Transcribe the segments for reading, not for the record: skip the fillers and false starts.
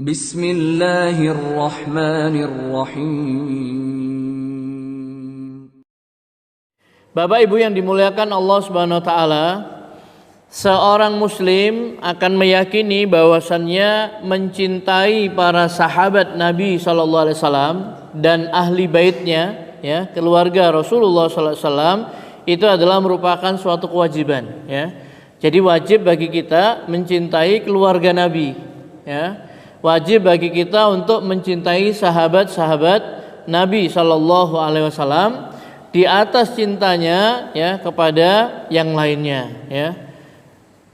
Bismillahirrahmanirrahim. Bapak Ibu yang dimuliakan Allah Subhanahu wa taala, seorang muslim akan meyakini bahwasannya mencintai para sahabat Nabi sallallahu alaihi wasallam dan ahli baitnya, ya, keluarga Rasulullah sallallahu alaihi wasallam, itu adalah merupakan suatu kewajiban, ya. Jadi wajib bagi kita mencintai keluarga Nabi, ya. Wajib bagi kita untuk mencintai sahabat-sahabat Nabi sallallahu alaihi wasallam di atas cintanya, ya, kepada yang lainnya, ya.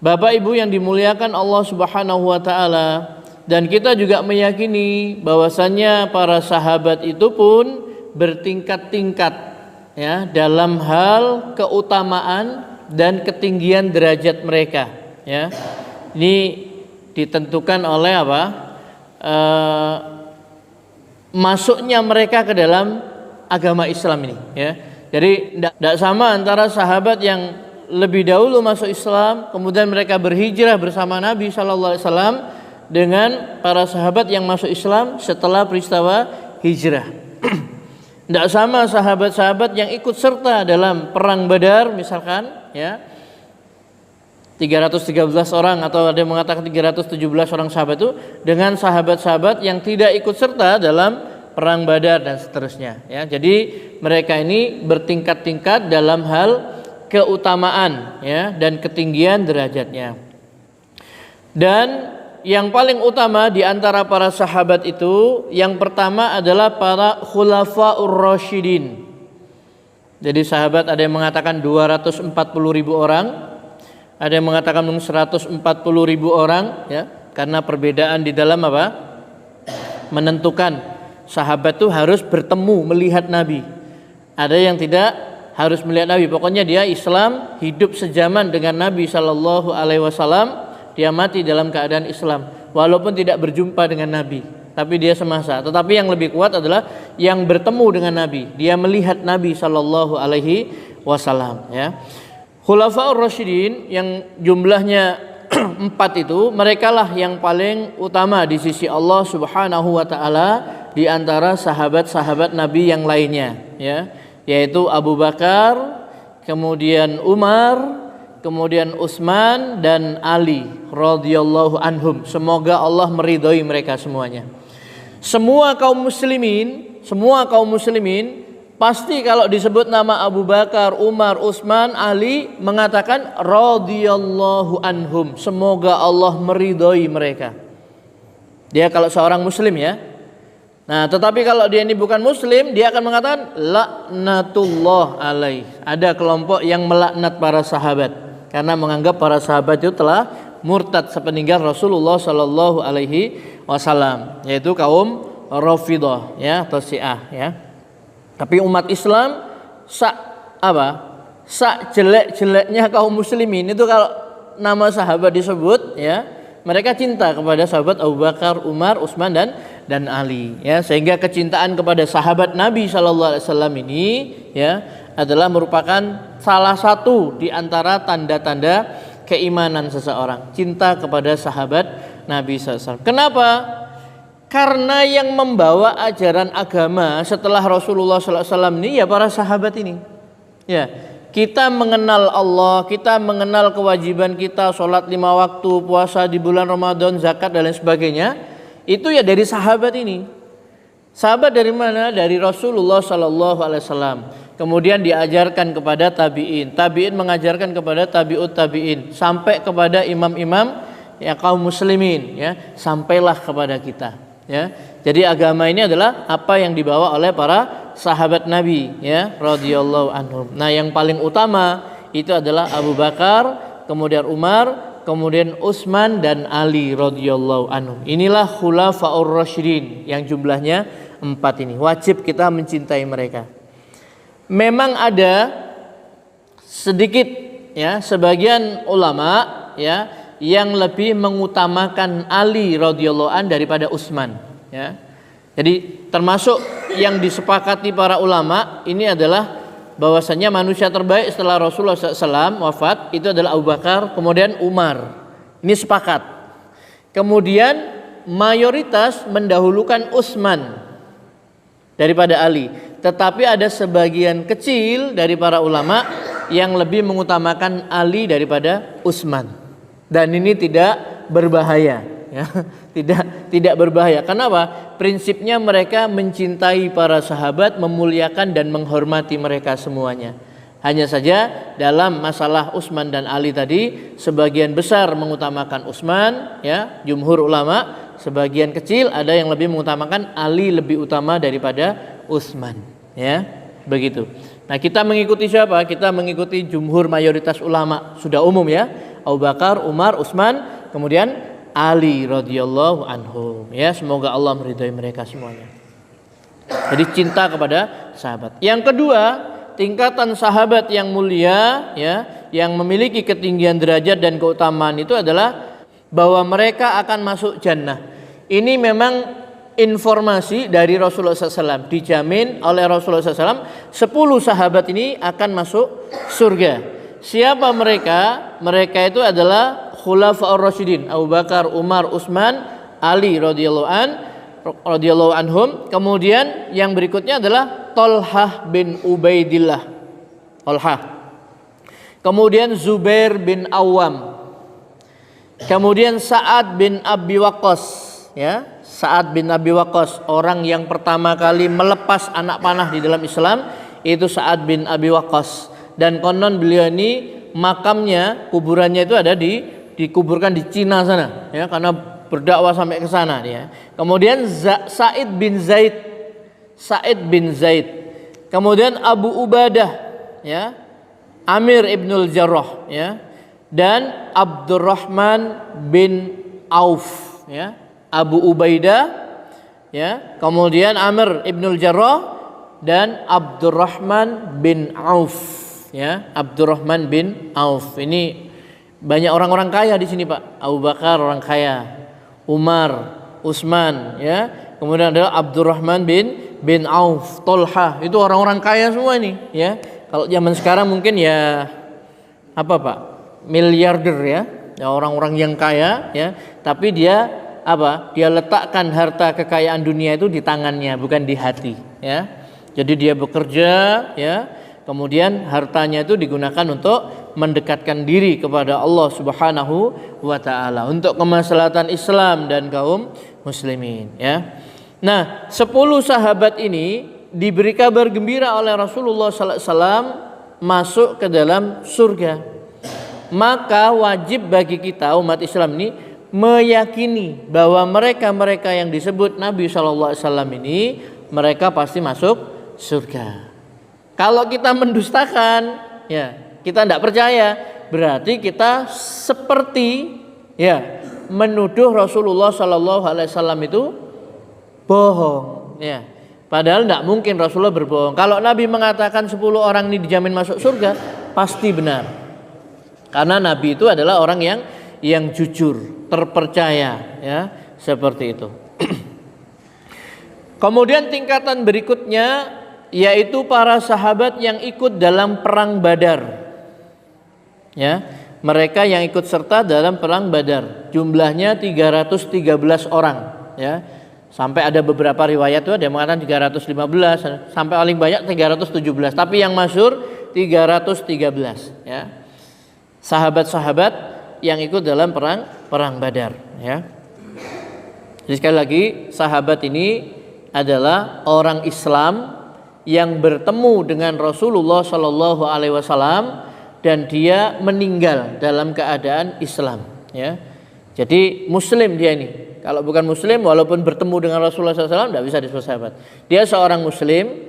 Bapak Ibu yang dimuliakan Allah Subhanahu wa taala, dan kita juga meyakini bahwasannya para sahabat itu pun bertingkat-tingkat, ya, dalam hal keutamaan dan ketinggian derajat mereka, ya. Ini ditentukan oleh apa? Masuknya mereka ke dalam agama Islam ini, ya. Jadi tidak sama antara sahabat yang lebih dahulu masuk Islam kemudian mereka berhijrah bersama Nabi sallallahu alaihi wasallam dengan para sahabat yang masuk Islam setelah peristiwa hijrah. Tidak sama sahabat-sahabat yang ikut serta dalam perang Badar misalkan, ya, 313 orang atau ada yang mengatakan 317 orang sahabat itu dengan sahabat-sahabat yang tidak ikut serta dalam perang Badar dan seterusnya, ya. Jadi mereka ini bertingkat-tingkat dalam hal keutamaan, ya, dan ketinggian derajatnya. Dan yang paling utama di antara para sahabat itu, yang pertama adalah para khulafaur rasyidin. Jadi sahabat ada yang mengatakan 240.000 orang, ada yang mengatakan 140.000 orang, ya, karena perbedaan di dalam apa? Menentukan sahabat itu harus bertemu melihat Nabi. Ada yang tidak harus melihat Nabi, pokoknya dia Islam, hidup sejaman dengan Nabi sallallahu alaihi wasallam, dia mati dalam keadaan Islam walaupun tidak berjumpa dengan Nabi, tapi dia semasa. Tetapi yang lebih kuat adalah yang bertemu dengan Nabi, dia melihat Nabi sallallahu alaihi wasallam, ya. Khulafaur Rasyidin yang jumlahnya 4 itu, merekalah yang paling utama di sisi Allah Subhanahu wa taala di antara sahabat-sahabat Nabi yang lainnya, ya, yaitu Abu Bakar, kemudian Umar, kemudian Utsman dan Ali radhiyallahu anhum. Semoga Allah meridhoi mereka semuanya. Semua kaum muslimin pasti kalau disebut nama Abu Bakar, Umar, Utsman, Ali mengatakan radhiyallahu anhum, semoga Allah meridhoi mereka. Dia kalau seorang muslim, ya. Nah, tetapi kalau dia ini bukan muslim, dia akan mengatakan laknatullah alaih. Ada kelompok yang melaknat para sahabat karena menganggap para sahabat itu telah murtad sepeninggal Rasulullah sallallahu alaihi wasallam, yaitu kaum Rafidhah, ya, atau Syiah, ya. Tapi umat Islam sak jelek-jeleknya kaum muslimin itu kalau nama sahabat disebut, ya, mereka cinta kepada sahabat Abu Bakar, Umar, Utsman dan Ali, ya, sehingga kecintaan kepada sahabat Nabi sallallahu alaihi wasallam ini, ya, adalah merupakan salah satu di antara tanda-tanda keimanan seseorang, cinta kepada sahabat Nabi sallallahu alaihi wasallam. Kenapa? Karena yang membawa ajaran agama setelah Rasulullah sallallahu alaihi wasallam ini ya para sahabat ini. Ya, kita mengenal Allah, kita mengenal kewajiban kita sholat 5 waktu, puasa di bulan Ramadan, zakat dan lain sebagainya. Itu ya dari sahabat ini. Sahabat dari mana? Dari Rasulullah sallallahu alaihi wasallam. Kemudian diajarkan kepada tabi'in, tabi'in mengajarkan kepada tabi'ut tabi'in, sampai kepada imam-imam ya kaum muslimin, ya, sampailah kepada kita, ya. Jadi agama ini adalah apa yang dibawa oleh para sahabat Nabi, ya, radhiyallahu anhum. Nah, yang paling utama itu adalah Abu Bakar, kemudian Umar, kemudian Utsman dan Ali radhiyallahu anhum. Inilah khulafaur rasyidin yang jumlahnya 4 ini. Wajib kita mencintai mereka. Memang ada sedikit, ya, sebagian ulama, ya, yang lebih mengutamakan Ali radhiyallahu an daripada Utsman, ya. Jadi termasuk yang disepakati para ulama ini adalah bahwasanya manusia terbaik setelah Rasulullah SAW wafat itu adalah Abu Bakar, kemudian Umar. Ini sepakat. Kemudian mayoritas mendahulukan Utsman daripada Ali, tetapi ada sebagian kecil dari para ulama yang lebih mengutamakan Ali daripada Utsman. Dan ini tidak berbahaya, ya. Tidak berbahaya. Kenapa? Prinsipnya mereka mencintai para sahabat, memuliakan dan menghormati mereka semuanya. Hanya saja dalam masalah Utsman dan Ali tadi, sebagian besar mengutamakan Utsman, ya, jumhur ulama. Sebagian kecil ada yang lebih mengutamakan Ali lebih utama daripada Utsman, ya, begitu. Nah, kita mengikuti siapa? Kita mengikuti jumhur mayoritas ulama, sudah umum ya, Abu Bakar, Umar, Utsman, kemudian Ali radhiyallahu anhum, ya, semoga Allah meridhai mereka semuanya. Jadi cinta kepada sahabat. Yang kedua, tingkatan sahabat yang mulia, ya, yang memiliki ketinggian derajat dan keutamaan itu adalah bahwa mereka akan masuk jannah. Ini memang informasi dari Rasulullah SAW, dijamin oleh Rasulullah SAW 10 sahabat ini akan masuk surga. Siapa mereka? Mereka itu adalah Khulafaur Rasyidin, Abu Bakar, Umar, Utsman, Ali radhiyallahu anhum. Kemudian yang berikutnya adalah Thalhah bin Ubaidillah. Thalhah. Kemudian Zubair bin Awam. Kemudian Sa'ad bin Abi Waqqas, ya. Sa'ad bin Abi Waqqas, orang yang pertama kali melepas anak panah di dalam Islam, itu Sa'ad bin Abi Waqqas. Dan konon beliau ini makamnya, kuburannya itu ada dikuburkan di Cina sana, ya, karena berdakwah sampai ke sana dia. Kemudian Sa'id bin Zaid. Kemudian Abu Ubadah, ya, Amir ibnul Jarrah, ya, dan Abdurrahman bin Auf, ya. Abu Ubaidah, ya, kemudian Amir ibnul Jarrah dan Abdurrahman bin Auf, ya. Abdurrahman bin Auf ini banyak orang-orang kaya di sini, Pak. Abu Bakar orang kaya, Umar, Utsman, ya. Kemudian adalah Abdurrahman bin Auf, Thalhah, itu orang-orang kaya semua ini, ya. Kalau zaman sekarang mungkin ya apa, Pak? Miliarder, ya, orang-orang yang kaya, ya. Tapi dia apa? Dia letakkan harta kekayaan dunia itu di tangannya, bukan di hati, ya. Jadi dia bekerja, ya. Kemudian hartanya itu digunakan untuk mendekatkan diri kepada Allah Subhanahu wa taala untuk kemaslahatan Islam dan kaum muslimin, ya. Nah, 10 sahabat ini diberi kabar gembira oleh Rasulullah sallallahu alaihi wasallam masuk ke dalam surga. Maka wajib bagi kita umat Islam ini meyakini bahwa mereka-mereka yang disebut Nabi sallallahu alaihi wasallam ini mereka pasti masuk surga. Kalau kita mendustakan, ya, kita tidak percaya, berarti kita seperti, ya, menuduh Rasulullah sallallahu alaihi wasallam itu bohong, ya. Padahal tidak mungkin Rasulullah berbohong. Kalau Nabi mengatakan 10 orang ini dijamin masuk surga, pasti benar. Karena Nabi itu adalah orang yang jujur, terpercaya, ya, seperti itu. Kemudian tingkatan berikutnya yaitu para sahabat yang ikut dalam perang Badar, ya, mereka yang ikut serta dalam perang Badar, jumlahnya 313 orang, ya. Sampai ada beberapa riwayat itu ada yang mengatakan 315, sampai paling banyak 317, tapi yang masyhur 313, ya. Sahabat-sahabat yang ikut dalam perang Badar, ya. Jadi sekali lagi, sahabat ini adalah orang Islam yang bertemu dengan Rasulullah Shallallahu Alaihi Wasallam dan dia meninggal dalam keadaan Islam, ya. Jadi Muslim dia ini. Kalau bukan Muslim, walaupun bertemu dengan Rasulullah SAW, tidak bisa disebut sahabat. Dia seorang Muslim,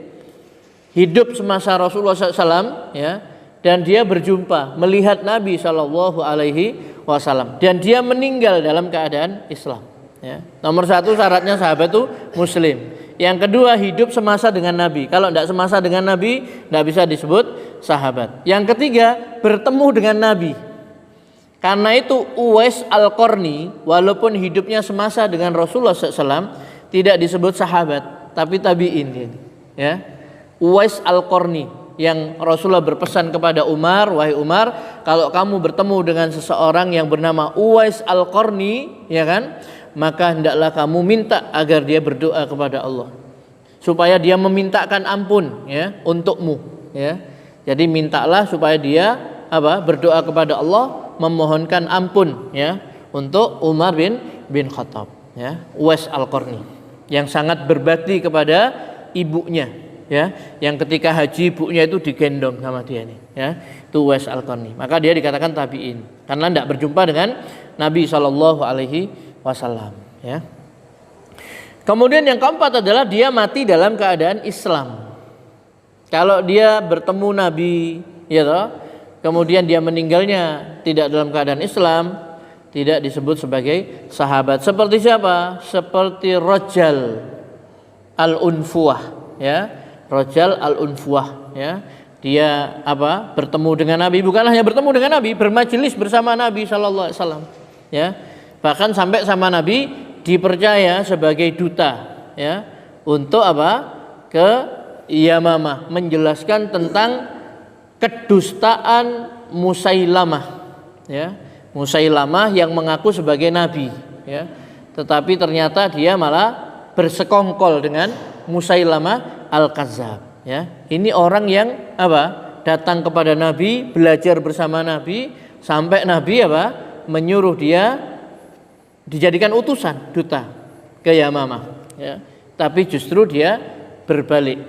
hidup semasa Rasulullah SAW, ya, dan dia berjumpa, melihat Nabi Shallallahu Alaihi Wasallam, dan dia meninggal dalam keadaan Islam. Ya. Nomor 1 syaratnya sahabat itu Muslim. Yang kedua, hidup semasa dengan Nabi. Kalau tidak semasa dengan Nabi, tidak bisa disebut sahabat. Yang ketiga, bertemu dengan Nabi. Karena itu Uwais Al-Qarni walaupun hidupnya semasa dengan Rasulullah SAW tidak disebut sahabat, tapi tabi'in, ya. Uwais Al-Qarni yang Rasulullah berpesan kepada Umar, wahai Umar, kalau kamu bertemu dengan seseorang yang bernama Uwais Al-Qarni, ya kan, maka hendaklah kamu minta agar dia berdoa kepada Allah supaya dia memintakan ampun ya untukmu ya. Jadi mintalah supaya dia berdoa kepada Allah memohonkan ampun ya untuk Umar bin Khattab ya, Uwais Al-Qarni yang sangat berbakti kepada ibunya ya, yang ketika haji ibunya itu digendong sama dia nih ya, itu Uwais Al-Qarni. Maka dia dikatakan tabi'in karena tidak berjumpa dengan Nabi SAW ya. Kemudian yang keempat adalah dia mati dalam keadaan Islam. Kalau dia bertemu Nabi ya toh, kemudian dia meninggalnya tidak dalam keadaan Islam, tidak disebut sebagai sahabat. Seperti siapa? Seperti Rajal Al-Unfuwah ya. Rajal Al-Unfuwah ya. Dia bertemu dengan Nabi, bukan hanya bertemu dengan Nabi, bermajelis bersama Nabi sallallahu alaihi wasallam ya. Bahkan sampai sama Nabi dipercaya sebagai duta ya untuk ke Yamamah menjelaskan tentang kedustaan Musailamah ya. Musailamah yang mengaku sebagai nabi ya. Tetapi ternyata dia malah bersekongkol dengan Musailamah Al-Kazzab ya. Ini orang yang datang kepada Nabi, belajar bersama Nabi sampai Nabi menyuruh dia dijadikan utusan duta ke Yamamah ya. Tapi justru dia berbalik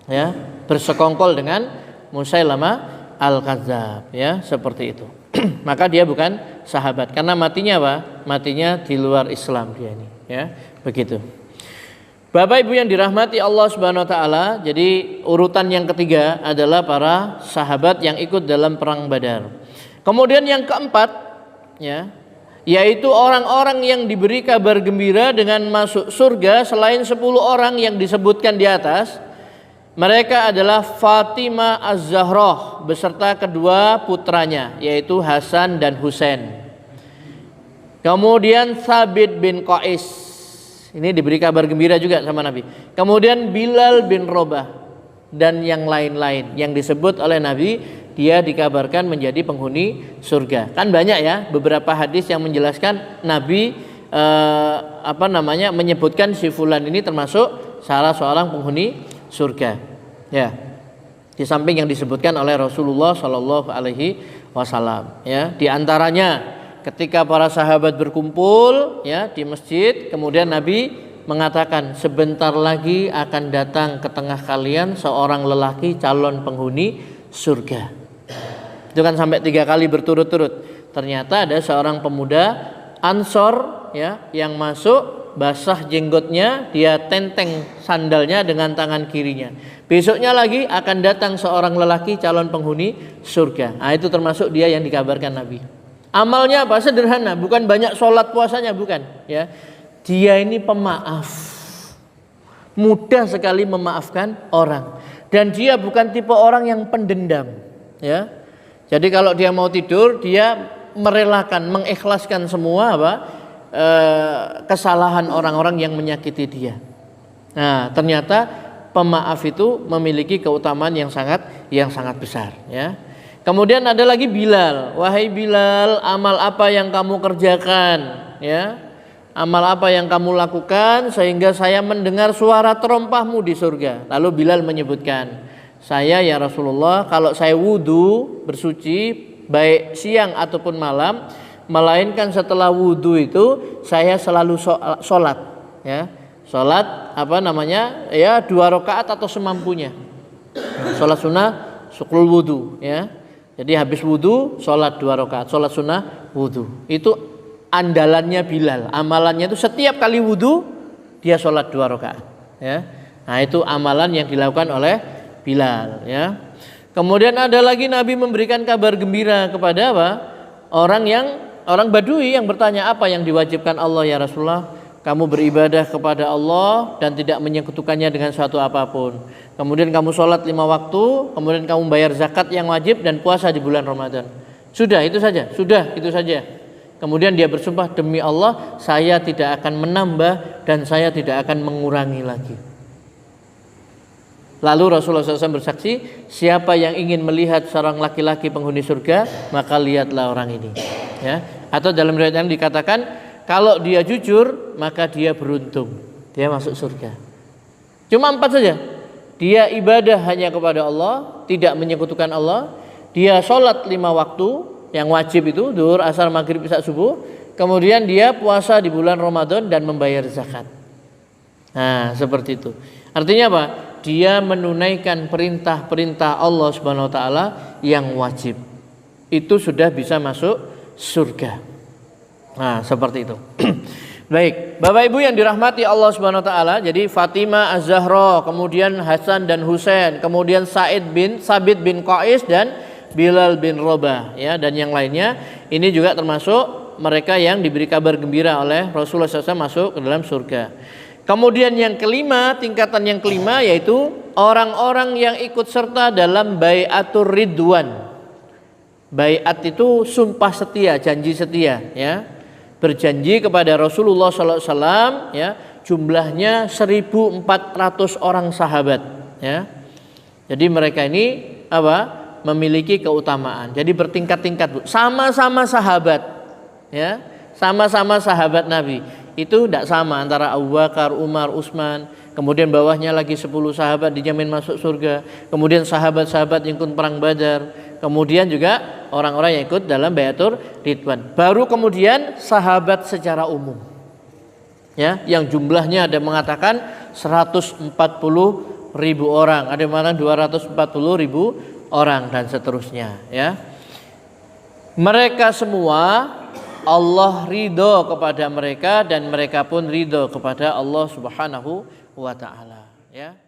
ya, bersekongkol dengan Musailamah Al-Kadzdzab ya, seperti itu. Maka dia bukan sahabat karena matinya matinya di luar Islam dia ini ya, begitu. Bapak Ibu yang dirahmati Allah Subhanahu wa taala, jadi urutan yang ketiga adalah para sahabat yang ikut dalam perang Badar. Kemudian yang keempat ya, yaitu orang-orang yang diberi kabar gembira dengan masuk surga selain 10 orang yang disebutkan di atas. Mereka adalah Fatimah Az-Zahra beserta kedua putranya yaitu Hasan dan Husain. Kemudian Thabit bin Qais, ini diberi kabar gembira juga sama Nabi. Kemudian Bilal bin Rabah dan yang lain-lain yang disebut oleh Nabi, dia dikabarkan menjadi penghuni surga. Kan banyak ya beberapa hadis yang menjelaskan Nabi menyebutkan si fulan ini termasuk salah seorang penghuni surga. Ya. Di samping yang disebutkan oleh Rasulullah Shallallahu alaihi wasallam ya, di antaranya ketika para sahabat berkumpul ya di masjid, kemudian Nabi mengatakan sebentar lagi akan datang ke tengah kalian seorang lelaki calon penghuni surga. Itu kan sampai 3 kali berturut-turut. Ternyata ada seorang pemuda Ansor ya yang masuk, basah jenggotnya, dia tenteng sandalnya dengan tangan kirinya. Besoknya lagi akan datang seorang lelaki calon penghuni surga. Nah, itu termasuk dia yang dikabarkan Nabi. Amalnya apa? Sederhana, bukan banyak sholat puasanya, bukan ya. Dia ini pemaaf, mudah sekali memaafkan orang, dan dia bukan tipe orang yang pendendam ya. Jadi kalau dia mau tidur, dia merelakan, mengikhlaskan semua kesalahan orang-orang yang menyakiti dia. Nah, ternyata pemaaf itu memiliki keutamaan yang sangat besar ya. Kemudian ada lagi Bilal. Wahai Bilal, amal apa yang kamu kerjakan ya? Amal apa yang kamu lakukan sehingga saya mendengar suara terompahmu di surga? Lalu Bilal menyebutkan, saya ya Rasulullah, kalau saya wudu bersuci baik siang ataupun malam, melainkan setelah wudu itu saya selalu sholat ya. Sholat ya 2 rakaat atau semampunya. Sholat sunnah sukrul wudu ya. Jadi habis wudu sholat 2 rakaat, sholat sunnah wudu. Itu andalannya Bilal. Amalannya itu setiap kali wudu dia sholat 2 rakaat ya. Nah, itu amalan yang dilakukan oleh Bilal ya. Kemudian ada lagi Nabi memberikan kabar gembira kepada orang Badui yang bertanya, apa yang diwajibkan Allah ya Rasulullah? Kamu beribadah kepada Allah dan tidak menyekutukannya dengan suatu apapun. Kemudian kamu sholat 5 waktu, kemudian kamu bayar zakat yang wajib dan puasa di bulan Ramadan. Sudah itu saja. Kemudian dia bersumpah, demi Allah saya tidak akan menambah dan saya tidak akan mengurangi lagi. Lalu Rasulullah SAW bersaksi, siapa yang ingin melihat seorang laki-laki penghuni surga, maka lihatlah orang ini ya. Atau dalam riwayat yang dikatakan, kalau dia jujur maka dia beruntung, dia masuk surga. Cuma 4 saja. Dia ibadah hanya kepada Allah, tidak menyekutukan Allah. Dia sholat 5 waktu yang wajib itu, zuhur, asar, maghrib, isya, subuh. Kemudian dia puasa di bulan Ramadan dan membayar zakat. Nah, seperti itu. Artinya apa? Dia menunaikan perintah-perintah Allah Subhanahu wa taala yang wajib. Itu sudah bisa masuk surga. Nah, seperti itu. Baik, Bapak Ibu yang dirahmati Allah Subhanahu wa taala, jadi Fatimah Az-Zahra, kemudian Hasan dan Husain, kemudian Sabit bin Qais dan Bilal bin Rabah, ya, dan yang lainnya, ini juga termasuk mereka yang diberi kabar gembira oleh Rasulullah SAW masuk ke dalam surga. Kemudian yang kelima, tingkatan yang kelima, yaitu orang-orang yang ikut serta dalam bai'atur ridwan. Bai'at itu sumpah setia, janji setia, ya. Berjanji kepada Rasulullah SAW, ya, jumlahnya 1.400 orang sahabat, ya. Jadi mereka ini apa? Memiliki keutamaan. Jadi bertingkat-tingkat, Bu. Sama-sama sahabat, ya. Sama-sama sahabat Nabi. Itu tidak sama antara Abu Bakar, Umar, Utsman, kemudian bawahnya lagi 10 sahabat dijamin masuk surga. Kemudian sahabat-sahabat yang ikut perang Badar. Kemudian juga orang-orang yang ikut dalam bai'atur ridwan. Baru kemudian sahabat secara umum, ya, yang jumlahnya ada mengatakan 140.000 orang, ada yang mengatakan 240.000 orang dan seterusnya, ya. Mereka semua Allah ridho kepada mereka dan mereka pun ridho kepada Allah Subhanahu wa taala, ya.